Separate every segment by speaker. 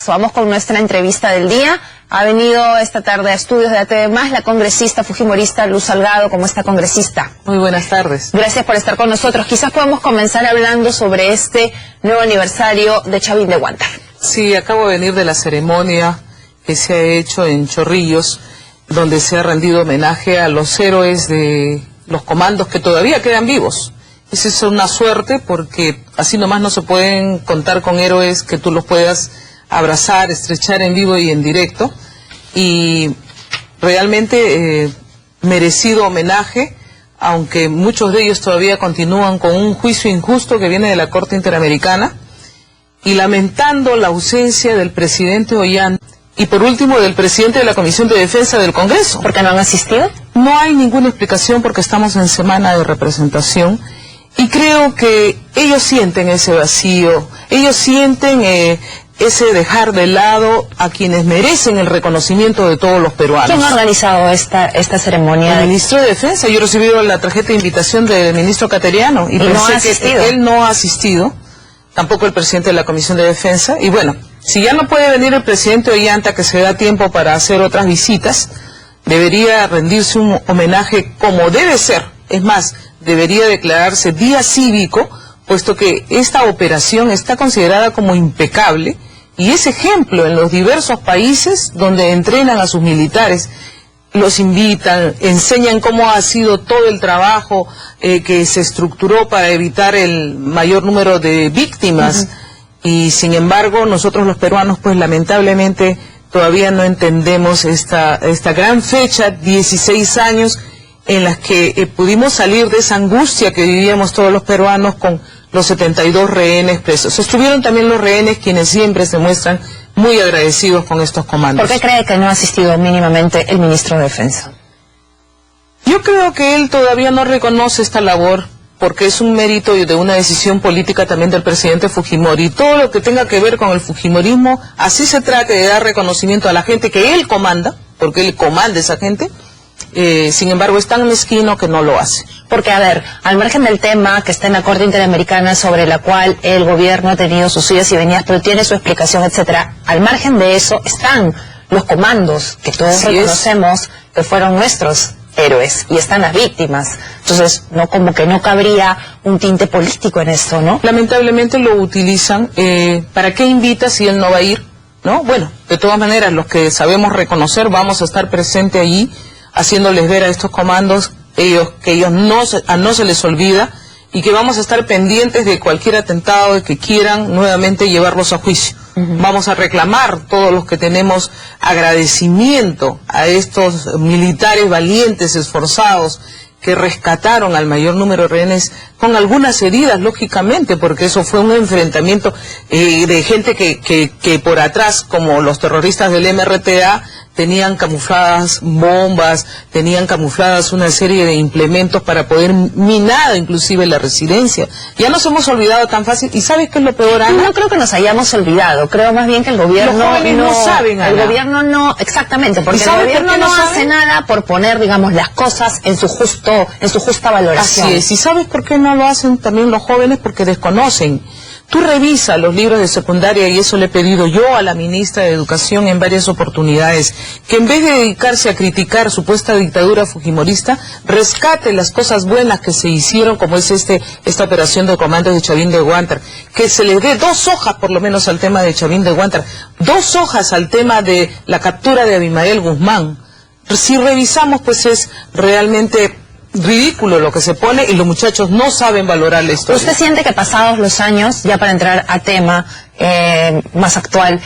Speaker 1: Vamos con nuestra entrevista del día. Ha venido esta tarde a estudios de ATV+, la congresista fujimorista Luz Salgado. ¿Cómo está, congresista?
Speaker 2: Muy buenas tardes.
Speaker 1: Gracias por estar con nosotros. Quizás podemos comenzar hablando sobre este nuevo aniversario de Chavín de Huántar.
Speaker 2: Sí, acabo de venir de la ceremonia que se ha hecho en Chorrillos, donde se ha rendido homenaje a los héroes de los comandos que todavía quedan vivos. Esa es una suerte porque así nomás no se pueden contar con héroes que tú los puedas abrazar, estrechar en vivo y en directo. Y realmente merecido homenaje, aunque muchos de ellos todavía continúan con un juicio injusto que viene de la Corte Interamericana, y lamentando la ausencia del presidente Ollanta y por último del presidente de la Comisión de Defensa del Congreso.
Speaker 1: ¿Por qué no han asistido?
Speaker 2: No hay ninguna explicación porque estamos en semana de representación y creo que ellos sienten ese vacío, ellos sienten ese dejar de lado a quienes merecen el reconocimiento de todos los peruanos.
Speaker 1: ¿Quién ha organizado esta ceremonia?
Speaker 2: El ministro de Defensa. Yo he recibido la tarjeta de invitación del ministro Cateriano y pensé que él no ha asistido, tampoco el presidente de la Comisión de Defensa. Y bueno, si ya no puede venir el presidente Ollanta, que se da tiempo para hacer otras visitas, debería rendirse un homenaje como debe ser. Es más, debería declararse día cívico, puesto que esta operación está considerada como impecable y es ejemplo en los diversos países donde entrenan a sus militares, los invitan, enseñan cómo ha sido todo el trabajo que se estructuró para evitar el mayor número de víctimas. Y sin embargo nosotros los peruanos pues lamentablemente todavía no entendemos esta gran fecha, 16 años en las que pudimos salir de esa angustia que vivíamos todos los peruanos con los 72 rehenes presos. Estuvieron también los rehenes quienes siempre se muestran muy agradecidos con estos comandos.
Speaker 1: ¿Por qué cree que no ha asistido mínimamente el ministro de Defensa?
Speaker 2: Yo creo que él todavía no reconoce esta labor porque es un mérito de una decisión política también del presidente Fujimori. Y todo lo que tenga que ver con el fujimorismo, así se trate de dar reconocimiento a la gente que él comanda, porque él comanda esa gente, sin embargo es tan mezquino que no lo hace.
Speaker 1: Porque, a ver, al margen del tema que está en la Corte Interamericana sobre la cual el gobierno ha tenido sus idas y venidas, pero tiene su explicación, etcétera, al margen de eso están los comandos que todos reconocemos que fueron nuestros héroes y están las víctimas. Entonces, no, como que no cabría un tinte político en esto, ¿no?
Speaker 2: Lamentablemente lo utilizan. ¿Para qué invita si él no va a ir? ¿No? Bueno, de todas maneras, los que sabemos reconocer vamos a estar presentes allí, haciéndoles ver a estos comandos que ellos no se les olvida y que vamos a estar pendientes de cualquier atentado de que quieran nuevamente llevarlos a juicio. Vamos a reclamar todos los que tenemos agradecimiento a estos militares valientes, esforzados, que rescataron al mayor número de rehenes con algunas heridas, lógicamente, porque eso fue un enfrentamiento de gente que por atrás, como los terroristas del MRTA, tenían camufladas bombas, tenían camufladas una serie de implementos para poder minar inclusive la residencia. Ya nos hemos olvidado tan fácil. ¿Y sabes qué es lo peor, Ana?
Speaker 1: No creo que nos hayamos olvidado. Creo más bien que el gobierno
Speaker 2: los jóvenes no saben, Ana.
Speaker 1: El gobierno no, exactamente, porque el gobierno no hace nada por poner, digamos, las cosas en su justa valoración.
Speaker 2: Así es. ¿Y sabes por qué no lo hacen también los jóvenes? Porque desconocen. Tú revisa los libros de secundaria y eso le he pedido yo a la ministra de Educación en varias oportunidades, que en vez de dedicarse a criticar supuesta dictadura fujimorista, rescate las cosas buenas que se hicieron, como es esta operación de comandos de Chavín de Huántar, que se le dé 2 hojas por lo menos al tema de Chavín de Huántar, 2 hojas al tema de la captura de Abimael Guzmán. Si revisamos, pues es realmente ridículo lo que se pone y los muchachos no saben valorar la historia.
Speaker 1: ¿Usted siente que pasados los años, ya para entrar a tema más actual,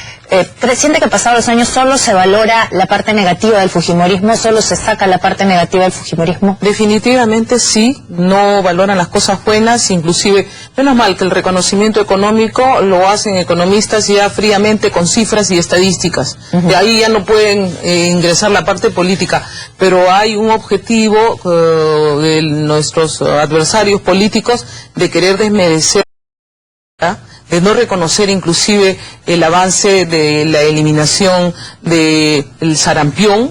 Speaker 1: siente que pasados los años solo se valora la parte negativa del fujimorismo, solo se saca la parte negativa del fujimorismo?
Speaker 2: Definitivamente sí, no valoran las cosas buenas, inclusive, menos mal que el reconocimiento económico lo hacen economistas ya fríamente con cifras y estadísticas. De ahí ya no pueden ingresar la parte política, pero hay un objetivo de nuestros adversarios políticos de querer desmerecer, de no reconocer inclusive el avance de la eliminación del sarampión,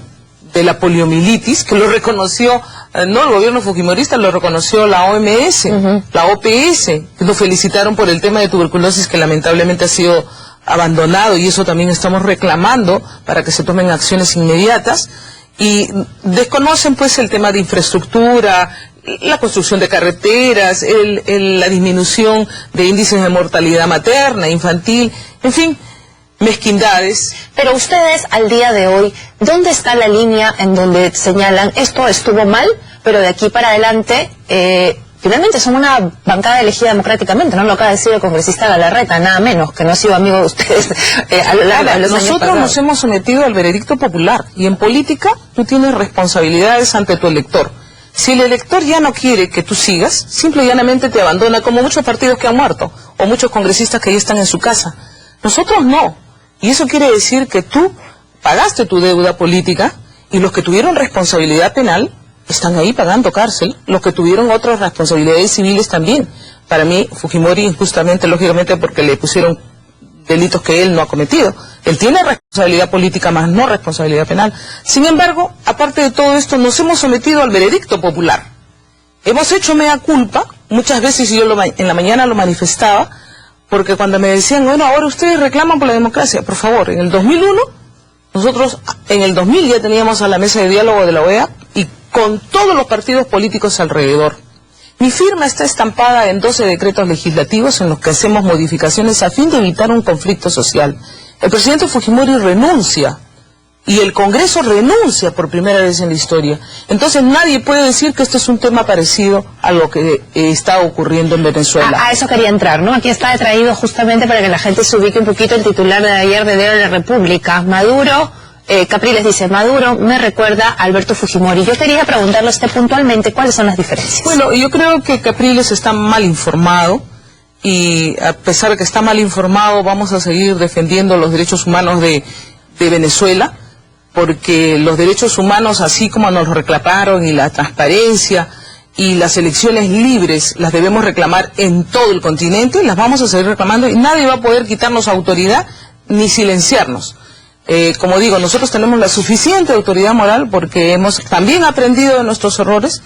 Speaker 2: de la poliomielitis, que lo reconoció, no el gobierno fujimorista, lo reconoció la OMS, la OPS, que lo felicitaron por el tema de tuberculosis que lamentablemente ha sido abandonado, y eso también estamos reclamando para que se tomen acciones inmediatas, y desconocen pues el tema de infraestructura, la construcción de carreteras, la disminución de índices de mortalidad materna, infantil, en fin, mezquindades.
Speaker 1: Pero ustedes al día de hoy, ¿dónde está la línea en donde señalan esto estuvo mal, pero de aquí para adelante finalmente son una bancada elegida democráticamente? No lo acaba de decir el congresista Galarreta, nada menos, que no ha sido amigo de ustedes a lo largo de los años
Speaker 2: Nosotros nos hemos sometido al veredicto popular, y en política tú tienes responsabilidades ante tu elector. Si el elector ya no quiere que tú sigas, simple y llanamente te abandona, como muchos partidos que han muerto, o muchos congresistas que ya están en su casa. Nosotros no. Y eso quiere decir que tú pagaste tu deuda política, y los que tuvieron responsabilidad penal están ahí pagando cárcel, los que tuvieron otras responsabilidades civiles también. Para mí, Fujimori, injustamente, lógicamente, porque le pusieron delitos que él no ha cometido. Él tiene responsabilidad política, más no responsabilidad penal. Sin embargo, aparte de todo esto, nos hemos sometido al veredicto popular. Hemos hecho mea culpa, muchas veces, y yo en la mañana lo manifestaba, porque cuando me decían, bueno, ahora ustedes reclaman por la democracia, por favor, en el 2001, nosotros en el 2000 ya teníamos a la mesa de diálogo de la OEA, y con todos los partidos políticos alrededor. Mi firma está estampada en 12 decretos legislativos en los que hacemos modificaciones a fin de evitar un conflicto social. El presidente Fujimori renuncia, y el Congreso renuncia por primera vez en la historia. Entonces nadie puede decir que este es un tema parecido a lo que está ocurriendo en Venezuela.
Speaker 1: A eso quería entrar, ¿no? Aquí está traído justamente para que la gente se ubique un poquito el titular de ayer de Diario de la República. Maduro, Capriles dice, Maduro me recuerda a Alberto Fujimori. Yo quería preguntarle a usted puntualmente cuáles son las diferencias.
Speaker 2: Bueno, yo creo que Capriles está mal informado, y a pesar de que está mal informado, vamos a seguir defendiendo los derechos humanos de Venezuela, porque los derechos humanos, así como nos reclamaron, y la transparencia y las elecciones libres, las debemos reclamar en todo el continente, y las vamos a seguir reclamando, y nadie va a poder quitarnos autoridad ni silenciarnos. Como digo, nosotros tenemos la suficiente autoridad moral porque hemos también aprendido de nuestros errores,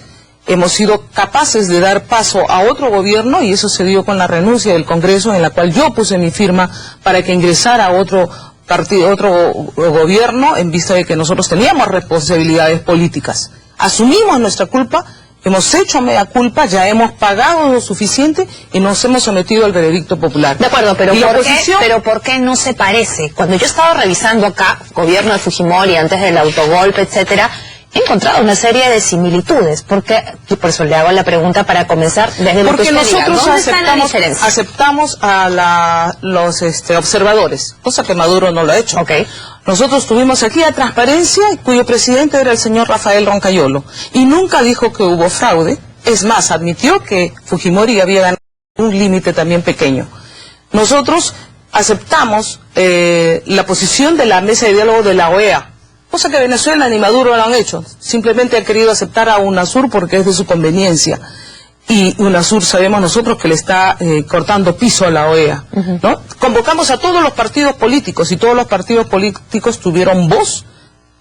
Speaker 2: hemos sido capaces de dar paso a otro gobierno, y eso se dio con la renuncia del Congreso, en la cual yo puse mi firma para que ingresara otro partido, otro gobierno, en vista de que nosotros teníamos responsabilidades políticas. Asumimos nuestra culpa, hemos hecho mea culpa, ya hemos pagado lo suficiente y nos hemos sometido al veredicto popular.
Speaker 1: De acuerdo, pero ¿por qué no se parece? Cuando yo estaba revisando acá, gobierno de Fujimori, antes del autogolpe, etcétera, he encontrado una serie de similitudes. Porque, y por eso le hago la pregunta para comenzar desde lo que usted diga. ¿Dónde
Speaker 2: aceptamos a los observadores, cosa que Maduro no lo ha hecho.
Speaker 1: Okay.
Speaker 2: Nosotros tuvimos aquí a Transparencia, cuyo presidente era el señor Rafael Roncayolo, y nunca dijo que hubo fraude. Es más, admitió que Fujimori había ganado un límite también pequeño. Nosotros aceptamos la posición de la mesa de diálogo de la OEA, cosa que Venezuela ni Maduro lo han hecho. Simplemente ha querido aceptar a UNASUR porque es de su conveniencia. Y UNASUR sabemos nosotros que le está cortando piso a la OEA, ¿no? Convocamos a todos los partidos políticos, y todos los partidos políticos tuvieron voz,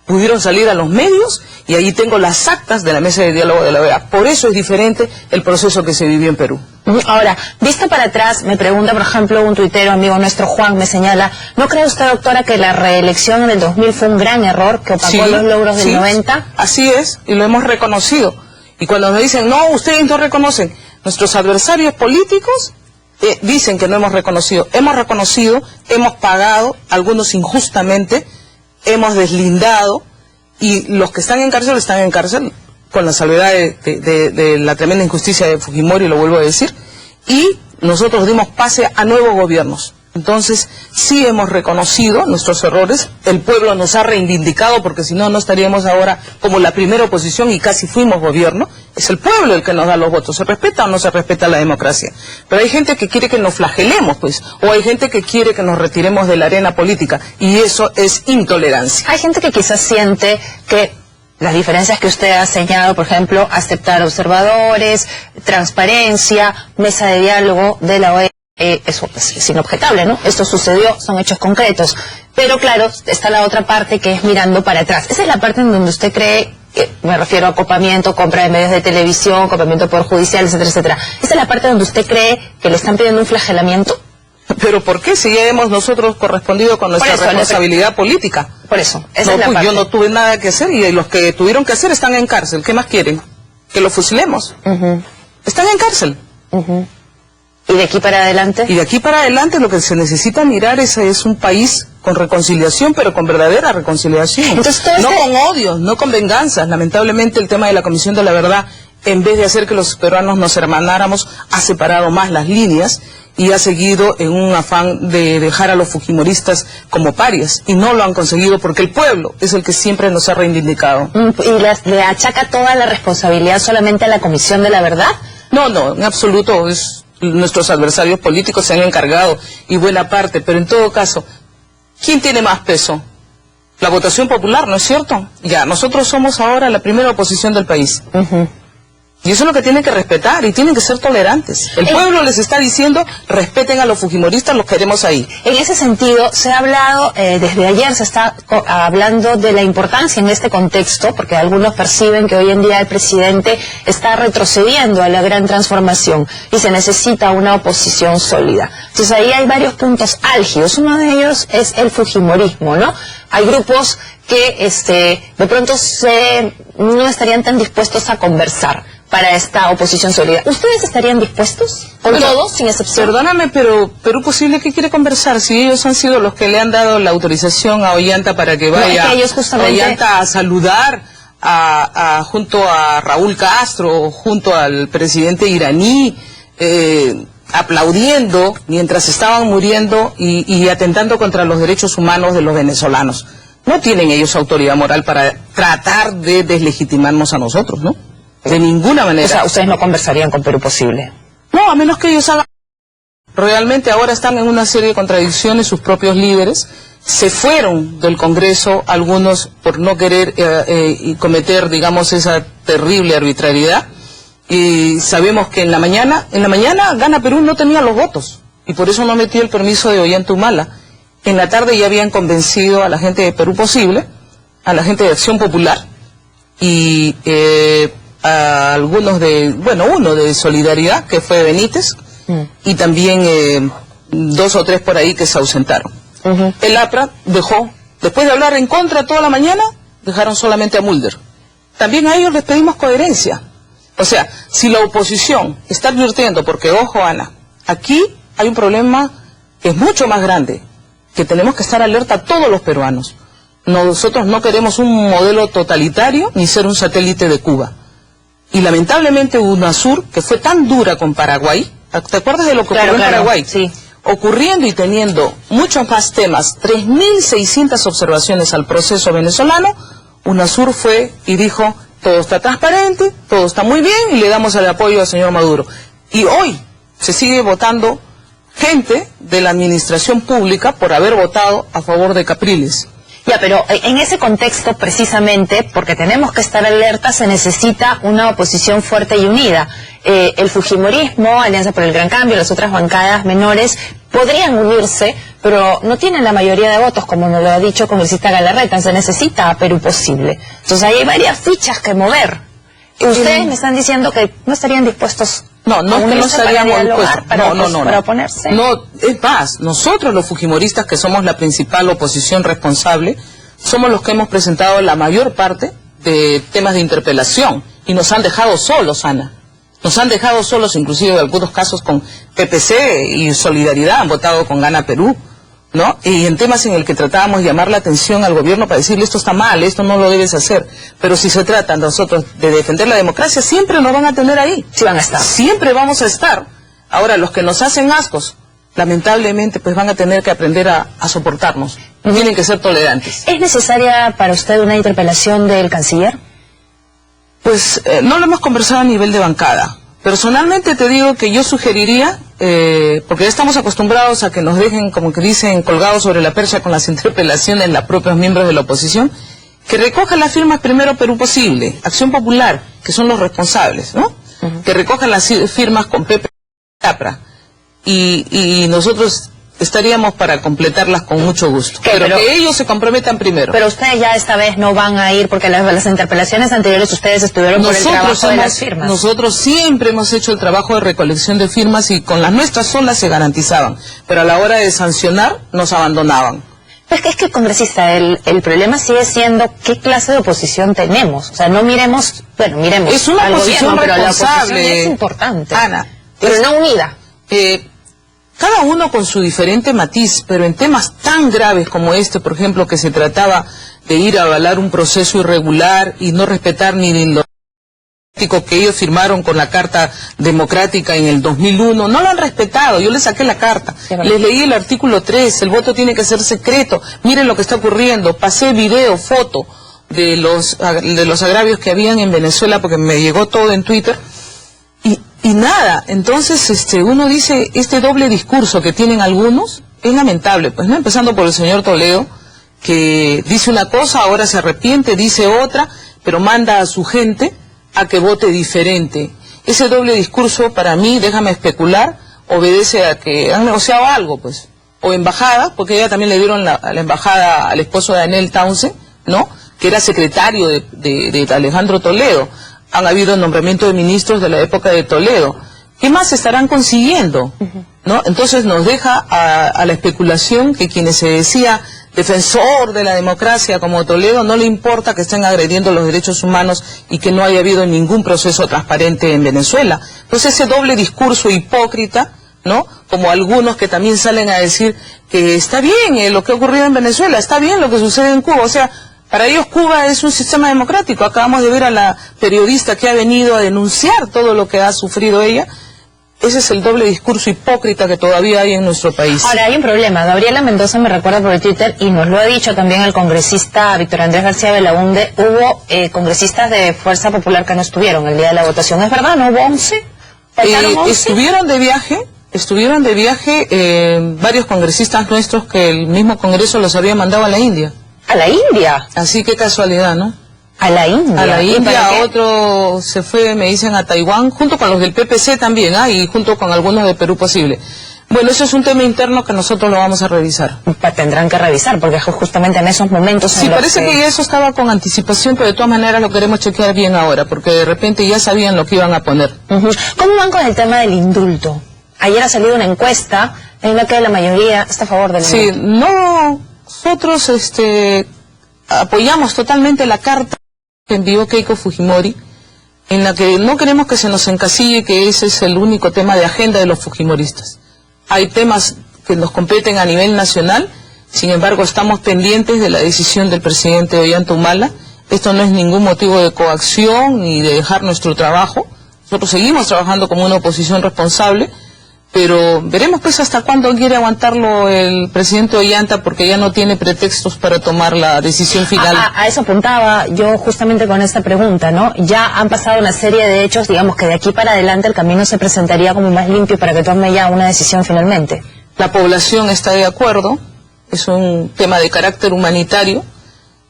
Speaker 2: pudieron salir a los medios, y ahí tengo las actas de la mesa de diálogo de la OEA. Por eso es diferente el proceso que se vivió en Perú.
Speaker 1: Ahora, vista para atrás, me pregunta, por ejemplo, un tuitero amigo nuestro, Juan, me señala, ¿no cree usted, doctora, que la reelección en el 2000 fue un gran error que opacó los logros del 90?
Speaker 2: Así es, y lo hemos reconocido. Y cuando nos dicen, no, ustedes no reconocen, nuestros adversarios políticos dicen que no hemos reconocido. Hemos reconocido, hemos pagado, algunos injustamente, hemos deslindado, y los que están en cárcel con la salvedad de la tremenda injusticia de Fujimori, lo vuelvo a decir, y nosotros dimos pase a nuevos gobiernos. Entonces, sí hemos reconocido nuestros errores, el pueblo nos ha reivindicado, porque si no, no estaríamos ahora como la primera oposición y casi fuimos gobierno. Es el pueblo el que nos da los votos. ¿Se respeta o no se respeta la democracia? Pero hay gente que quiere que nos flagelemos, pues, o hay gente que quiere que nos retiremos de la arena política, y eso es intolerancia.
Speaker 1: Hay gente que quizás siente que las diferencias que usted ha señalado, por ejemplo, aceptar observadores, transparencia, mesa de diálogo de la OEA, eso es inobjetable, ¿no? Esto sucedió, son hechos concretos. Pero claro, está la otra parte que es mirando para atrás. Esa es la parte en donde usted cree, me refiero a acopamiento, compra de medios de televisión, acopamiento por judicial, etcétera, etcétera. Esa es la parte donde usted cree que le están pidiendo un flagelamiento.
Speaker 2: ¿Pero por qué? Si ya hemos nosotros correspondido con nuestra responsabilidad política.
Speaker 1: Por eso, esa es la
Speaker 2: pues
Speaker 1: parte.
Speaker 2: Yo no tuve nada que hacer y los que tuvieron que hacer están en cárcel. ¿Qué más quieren? ¿Que los fusilemos? Están en cárcel.
Speaker 1: ¿Y de aquí para adelante?
Speaker 2: Y de aquí para adelante lo que se necesita mirar es un país con reconciliación, pero con verdadera reconciliación.
Speaker 1: Entonces,
Speaker 2: no con odios, no con venganzas. Lamentablemente el tema de la Comisión de la Verdad, en vez de hacer que los peruanos nos hermanáramos, ha separado más las líneas y ha seguido en un afán de dejar a los fujimoristas como parias. Y no lo han conseguido porque el pueblo es el que siempre nos ha reivindicado.
Speaker 1: ¿Y le achaca toda la responsabilidad solamente a la Comisión de la Verdad?
Speaker 2: No, en absoluto. Nuestros adversarios políticos se han encargado y buena parte, pero en todo caso, ¿quién tiene más peso? La votación popular, ¿no es cierto? Ya, nosotros somos ahora la primera oposición del país. Y eso es lo que tienen que respetar y tienen que ser tolerantes. El pueblo les está diciendo, respeten a los fujimoristas, los queremos ahí.
Speaker 1: En ese sentido, se ha hablado, desde ayer se está hablando de la importancia en este contexto, porque algunos perciben que hoy en día el presidente está retrocediendo a la gran transformación y se necesita una oposición sólida. Entonces ahí hay varios puntos álgidos. Uno de ellos es el fujimorismo, ¿no? Hay grupos que de pronto no estarían tan dispuestos a conversar para esta oposición sólida. ¿Ustedes estarían dispuestos? ¿Con todos, sin excepción?
Speaker 2: Perdóname, pero Perú Posible, ¿qué quiere conversar? Si ellos han sido los que le han dado la autorización a Ollanta para que vaya Ollanta a saludar junto a Raúl Castro, junto al presidente iraní, aplaudiendo mientras estaban muriendo y atentando contra los derechos humanos de los venezolanos. No tienen ellos autoridad moral para tratar de deslegitimarnos a nosotros, ¿no? De ninguna manera.
Speaker 1: O sea, ¿ustedes no conversarían con Perú Posible?
Speaker 2: No, a menos que ellos hagan... Realmente ahora están en una serie de contradicciones sus propios líderes. Se fueron del Congreso algunos por no querer cometer, digamos, esa terrible arbitrariedad. Y sabemos que en la mañana Gana Perú no tenía los votos. Y por eso no metió el permiso de Ollanta Humala. En la tarde ya habían convencido a la gente de Perú Posible, a la gente de Acción Popular y... a algunos uno de Solidaridad, que fue Benítez, y también 2 o 3 por ahí que se ausentaron. El APRA dejó, después de hablar en contra toda la mañana, dejaron solamente a Mulder. También a ellos les pedimos coherencia. O sea, si la oposición está advirtiendo, porque ojo Ana, aquí hay un problema que es mucho más grande, que tenemos que estar alerta todos los peruanos. Nosotros no queremos un modelo totalitario ni ser un satélite de Cuba. Y lamentablemente UNASUR, que fue tan dura con Paraguay, ¿te acuerdas de lo que ocurrió en Paraguay?
Speaker 1: Sí.
Speaker 2: Ocurriendo y teniendo muchos más temas, 3.600 observaciones al proceso venezolano, UNASUR fue y dijo, todo está transparente, todo está muy bien y le damos el apoyo al señor Maduro. Y hoy se sigue votando gente de la administración pública por haber votado a favor de Capriles.
Speaker 1: Ya, pero en ese contexto, precisamente, porque tenemos que estar alertas, se necesita una oposición fuerte y unida. El fujimorismo, Alianza por el Gran Cambio, las otras bancadas menores, podrían unirse, pero no tienen la mayoría de votos, como nos lo ha dicho el congresista Galarreta. Se necesita a Perú Posible. Entonces ahí hay varias fichas que mover. Ustedes me están diciendo que no estarían dispuestos...
Speaker 2: No es que no estaríamos dispuestos.
Speaker 1: Para oponerse.
Speaker 2: No, es más, nosotros los fujimoristas, que somos la principal oposición responsable, somos los que hemos presentado la mayor parte de temas de interpelación y nos han dejado solos, Ana. Nos han dejado solos, inclusive en algunos casos con PPC y Solidaridad, han votado con Gana Perú, ¿no? Y en temas en el que tratábamos de llamar la atención al gobierno para decirle esto está mal, esto no lo debes hacer. Pero si se trata nosotros de defender la democracia, siempre nos van a tener ahí.
Speaker 1: Sí van a estar.
Speaker 2: Siempre vamos a estar. Ahora, los que nos hacen ascos, lamentablemente, pues van a tener que aprender a soportarnos. Tienen que ser tolerantes.
Speaker 1: ¿Es necesaria para usted una interpelación del canciller?
Speaker 2: Pues no lo hemos conversado a nivel de bancada. Personalmente te digo que yo sugeriría, porque ya estamos acostumbrados a que nos dejen, como que dicen, colgados sobre la percha con las interpelaciones los propios miembros de la oposición, que recojan las firmas primero Perú Posible, Acción Popular, que son los responsables, ¿no? Que recojan las firmas con PP y APRA. Y nosotros estaríamos para completarlas con mucho gusto. Pero que ellos se comprometan primero.
Speaker 1: Pero ustedes ya esta vez no van a ir, porque las interpelaciones anteriores ustedes estuvieron por el trabajo de las firmas.
Speaker 2: Nosotros siempre hemos hecho el trabajo de recolección de firmas y con las nuestras solas se garantizaban. Pero a la hora de sancionar, nos abandonaban.
Speaker 1: Es que congresista, el problema sigue siendo qué clase de oposición tenemos. O sea, no miremos, bueno, miremos.
Speaker 2: Es una oposición responsable.
Speaker 1: Pero la oposición es importante.
Speaker 2: Ana.
Speaker 1: Pero no unida.
Speaker 2: Cada uno con su diferente matiz, pero en temas tan graves como este, por ejemplo, que se trataba de ir a avalar un proceso irregular y no respetar ni lo que ellos firmaron con la Carta Democrática en el 2001, no lo han respetado. Yo les saqué la carta, les leí el artículo 3, el voto tiene que ser secreto, miren lo que está ocurriendo, pasé video, foto de los agravios que habían en Venezuela, porque me llegó todo en Twitter. Y nada, entonces uno dice, este doble discurso que tienen algunos es lamentable, pues no, empezando por el señor Toledo, que dice una cosa, ahora se arrepiente, dice otra, pero manda a su gente a que vote diferente. Ese doble discurso, para mí, déjame especular, obedece a que han negociado algo, pues, o embajada, porque ella también le dieron a la embajada al esposo de Anel Townsend, ¿no?, que era secretario de Alejandro Toledo. Han habido nombramientos de ministros de la época de Toledo. ¿Qué más estarán consiguiendo? ¿No? Entonces nos deja a la especulación que quienes se decía defensor de la democracia como Toledo no le importa que estén agrediendo los derechos humanos y que no haya habido ningún proceso transparente en Venezuela. Pues ese doble discurso hipócrita, ¿no?, como algunos que también salen a decir que está bien lo que ha ocurrido en Venezuela, está bien lo que sucede en Cuba, o sea, para ellos Cuba es un sistema democrático. Acabamos de ver a la periodista que ha venido a denunciar todo lo que ha sufrido ella. Ese es el doble discurso hipócrita que todavía hay en nuestro país.
Speaker 1: Ahora, hay un problema. Gabriela Mendoza me recuerda por el Twitter, y nos lo ha dicho también el congresista Víctor Andrés García Belaúnde, hubo congresistas de Fuerza Popular que no estuvieron el día de la votación. ¿Es verdad? ¿No hubo 11? ¿Faltaron 11? Estuvieron de viaje varios congresistas nuestros que el mismo Congreso los había mandado a la India.
Speaker 2: ¿A la India? Así que casualidad, ¿no?
Speaker 1: ¿A la India?
Speaker 2: A la India, otro se fue, me dicen, a Taiwán, junto con los del PPC también, y junto con algunos de Perú Posible. Bueno, eso es un tema interno que nosotros lo vamos a revisar.
Speaker 1: Tendrán que revisar, porque justamente en esos momentos...
Speaker 2: Sí, parece que eso estaba con anticipación, pero de todas maneras lo queremos chequear bien ahora, porque de repente ya sabían lo que iban a poner.
Speaker 1: ¿Cómo van con el tema del indulto? Ayer ha salido una encuesta en la que la mayoría está a favor del indulto.
Speaker 2: Sí, nosotros apoyamos totalmente la carta que envió Keiko Fujimori, en la que no queremos que se nos encasille que ese es el único tema de agenda de los fujimoristas. Hay temas que nos competen a nivel nacional, sin embargo estamos pendientes de la decisión del presidente Ollanta Humala. Esto no es ningún motivo de coacción ni de dejar nuestro trabajo. Nosotros seguimos trabajando como una oposición responsable, pero veremos pues hasta cuándo quiere aguantarlo el presidente Ollanta, porque ya no tiene pretextos para tomar la decisión final.
Speaker 1: A eso apuntaba yo justamente con esta pregunta, ¿no? Ya han pasado una serie de hechos, digamos que de aquí para adelante el camino se presentaría como más limpio para que tome ya una decisión finalmente.
Speaker 2: La población está de acuerdo, es un tema de carácter humanitario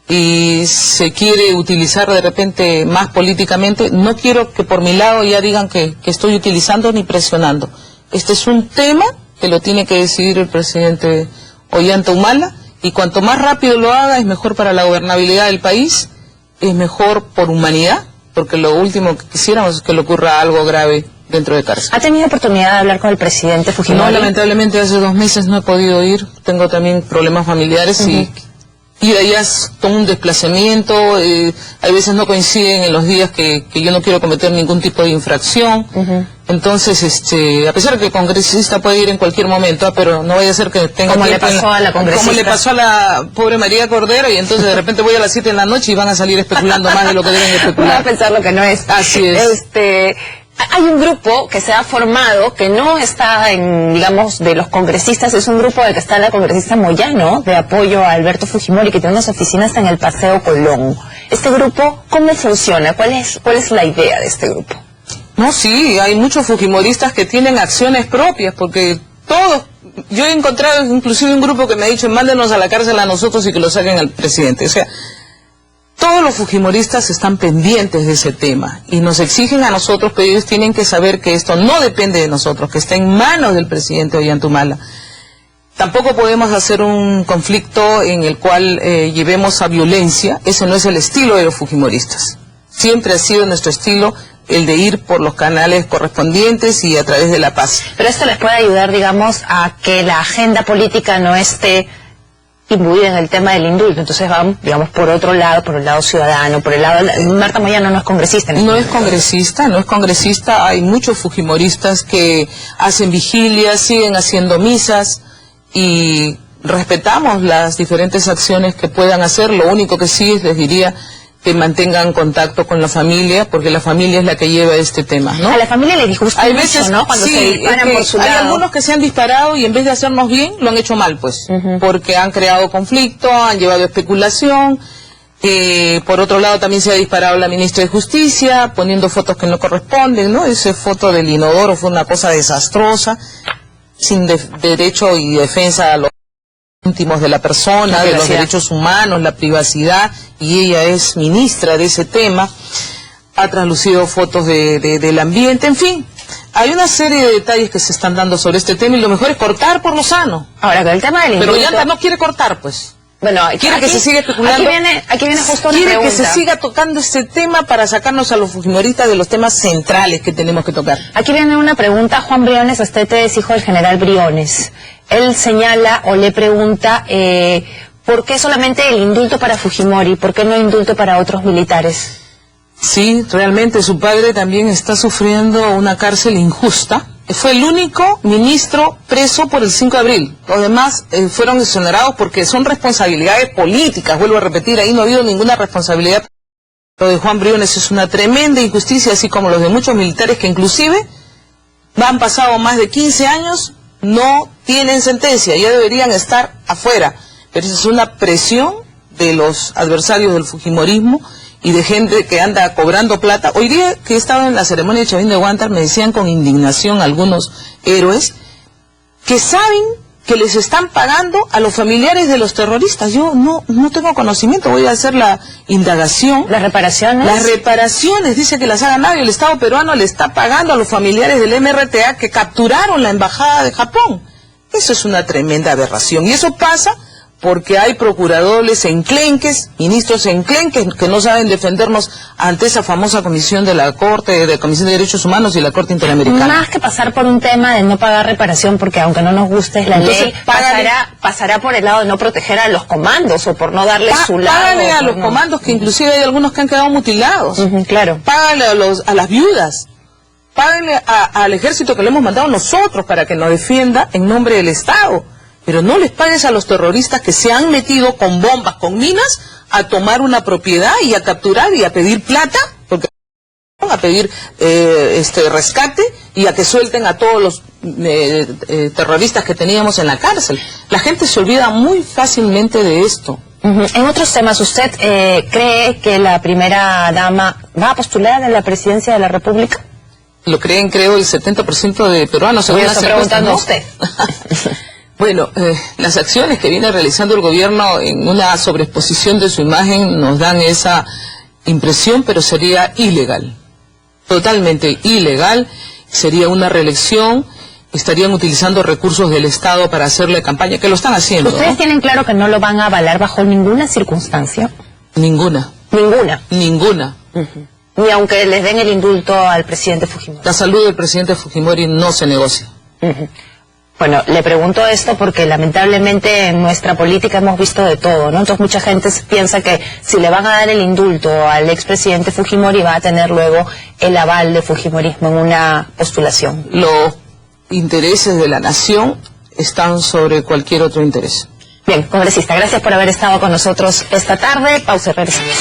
Speaker 2: y se quiere utilizar de repente más políticamente. No quiero que por mi lado ya digan que estoy utilizando ni presionando. Este es un tema que lo tiene que decidir el presidente Ollanta Humala, y cuanto más rápido lo haga es mejor para la gobernabilidad del país, es mejor por humanidad, porque lo último que quisiéramos es que le ocurra algo grave dentro de cárcel.
Speaker 1: ¿Ha tenido oportunidad de hablar con el presidente Fujimori?
Speaker 2: No, lamentablemente hace 2 meses no he podido ir, tengo también problemas familiares y de allá es todo un desplazamiento, hay veces no coinciden en los días que yo no quiero cometer ningún tipo de infracción. Entonces, a pesar de que el congresista puede ir en cualquier momento, pero no vaya a ser que tenga
Speaker 1: como le pasó a la congresista.
Speaker 2: Como le pasó a la pobre María Cordero, y entonces de repente voy a las 7 de la noche y van a salir especulando más de lo que deben especular.
Speaker 1: Van a pensar lo que no es.
Speaker 2: Así es.
Speaker 1: Hay un grupo que se ha formado, que no está en, digamos, de los congresistas, es un grupo del que está la congresista Moyano, de apoyo a Alberto Fujimori, que tiene unas oficinas en el Paseo Colón. ¿Este grupo cómo funciona? ¿Cuál es la idea de este grupo?
Speaker 2: No, sí, hay muchos fujimoristas que tienen acciones propias, porque todos, yo he encontrado inclusive un grupo que me ha dicho, mándenos a la cárcel a nosotros y que lo saquen al presidente. O sea, todos los fujimoristas están pendientes de ese tema y nos exigen a nosotros, pero ellos tienen que saber que esto no depende de nosotros, que está en manos del presidente Ollanta Humala. Tampoco podemos hacer un conflicto en el cual llevemos a violencia. Ese no es el estilo de los fujimoristas. Siempre ha sido nuestro estilo el de ir por los canales correspondientes y a través de la paz.
Speaker 1: Pero esto les puede ayudar, digamos, a que la agenda política no esté imbuida en el tema del indulto. Entonces vamos, digamos, por otro lado, por el lado ciudadano, por el lado... Marta Moyano no es congresista.
Speaker 2: No es congresista. Hay muchos fujimoristas que hacen vigilias, siguen haciendo misas y respetamos las diferentes acciones que puedan hacer. Lo único que sí les diría que mantengan contacto con la familia, porque la familia es la que lleva este tema, ¿no?
Speaker 1: A la familia le disgusta mucho, ¿no? Cuando se disparan por su lado.
Speaker 2: Hay algunos que se han disparado y en vez de hacernos bien, lo han hecho mal, pues. Porque han creado conflicto, han llevado especulación. Por otro lado, también se ha disparado la ministra de Justicia, poniendo fotos que no corresponden, ¿no? Esa foto del inodoro fue una cosa desastrosa, sin derecho y defensa a los íntimos de la persona, de los derechos humanos, la privacidad, y ella es ministra de ese tema. Ha traslucido fotos del ambiente, en fin, hay una serie de detalles que se están dando sobre este tema y lo mejor es cortar por lo sano.
Speaker 1: Ahora, con el tema del indulto...
Speaker 2: Pero Ollanta no quiere cortar, pues.
Speaker 1: Bueno,
Speaker 2: quiere que se siga especulando.
Speaker 1: Aquí viene justo una
Speaker 2: quiere
Speaker 1: pregunta.
Speaker 2: que se siga tocando este tema para sacarnos a los fujimoristas de los temas centrales que tenemos que tocar.
Speaker 1: Aquí viene una pregunta. Juan Briones Astete es hijo del general Briones. Él señala o le pregunta ¿por qué solamente el indulto para Fujimori? ¿Por qué no indulto para otros militares?
Speaker 2: Sí, realmente su padre también está sufriendo una cárcel injusta. Fue el único ministro preso por el 5 de abril. Los demás fueron exonerados porque son responsabilidades políticas. Vuelvo a repetir, ahí no ha habido ninguna responsabilidad. Lo de Juan Briones es una tremenda injusticia, así como los de muchos militares que inclusive han pasado más de 15 años, no tienen sentencia, ya deberían estar afuera. Pero esa es una presión de los adversarios del fujimorismo y de gente que anda cobrando plata. Hoy día que estaba en la ceremonia de Chavín de Huántar, me decían con indignación algunos héroes que saben que les están pagando a los familiares de los terroristas. Yo no tengo conocimiento, voy a hacer la indagación.
Speaker 1: ¿Las reparaciones?
Speaker 2: Las reparaciones, dice que las ha ganado y el Estado peruano le está pagando a los familiares del MRTA que capturaron la embajada de Japón. Eso es una tremenda aberración y eso pasa porque hay procuradores enclenques, ministros enclenques que no saben defendernos ante esa famosa comisión de la Corte, de Comisión de Derechos Humanos y la Corte Interamericana.
Speaker 1: Más que pasar por un tema de no pagar reparación, porque aunque no nos guste la ley, pasará por el lado de no proteger a los comandos o por no darles su lado.
Speaker 2: Págale a los comandos, que inclusive hay algunos que han quedado mutilados.
Speaker 1: Claro.
Speaker 2: Págale a las viudas. Págale al ejército que le hemos mandado nosotros para que nos defienda en nombre del Estado. Pero no les pagues a los terroristas que se han metido con bombas, con minas, a tomar una propiedad y a capturar y a pedir plata, porque a pedir rescate y a que suelten a todos los terroristas que teníamos en la cárcel. La gente se olvida muy fácilmente de esto.
Speaker 1: En otros temas, ¿usted cree que la primera dama va a postular a la presidencia de la República?
Speaker 2: Lo creen, creo, el 70% de peruanos.
Speaker 1: Voy a estar preguntando a usted.
Speaker 2: Bueno, las acciones que viene realizando el gobierno en una sobreexposición de su imagen nos dan esa impresión, pero sería ilegal, totalmente ilegal, sería una reelección, estarían utilizando recursos del Estado para hacerle campaña, que lo están haciendo.
Speaker 1: ¿Ustedes tienen claro que no lo van a avalar bajo ninguna circunstancia?
Speaker 2: Ninguna.
Speaker 1: ¿Ninguna?
Speaker 2: Ninguna.
Speaker 1: Ni aunque les den el indulto al presidente Fujimori.
Speaker 2: La salud del presidente Fujimori no se negocia.
Speaker 1: Bueno, le pregunto esto porque lamentablemente en nuestra política hemos visto de todo, ¿no? Entonces mucha gente piensa que si le van a dar el indulto al expresidente Fujimori va a tener luego el aval de Fujimorismo en una postulación.
Speaker 2: Los intereses de la nación están sobre cualquier otro interés.
Speaker 1: Bien, congresista, gracias por haber estado con nosotros esta tarde. Pausa y regresamos.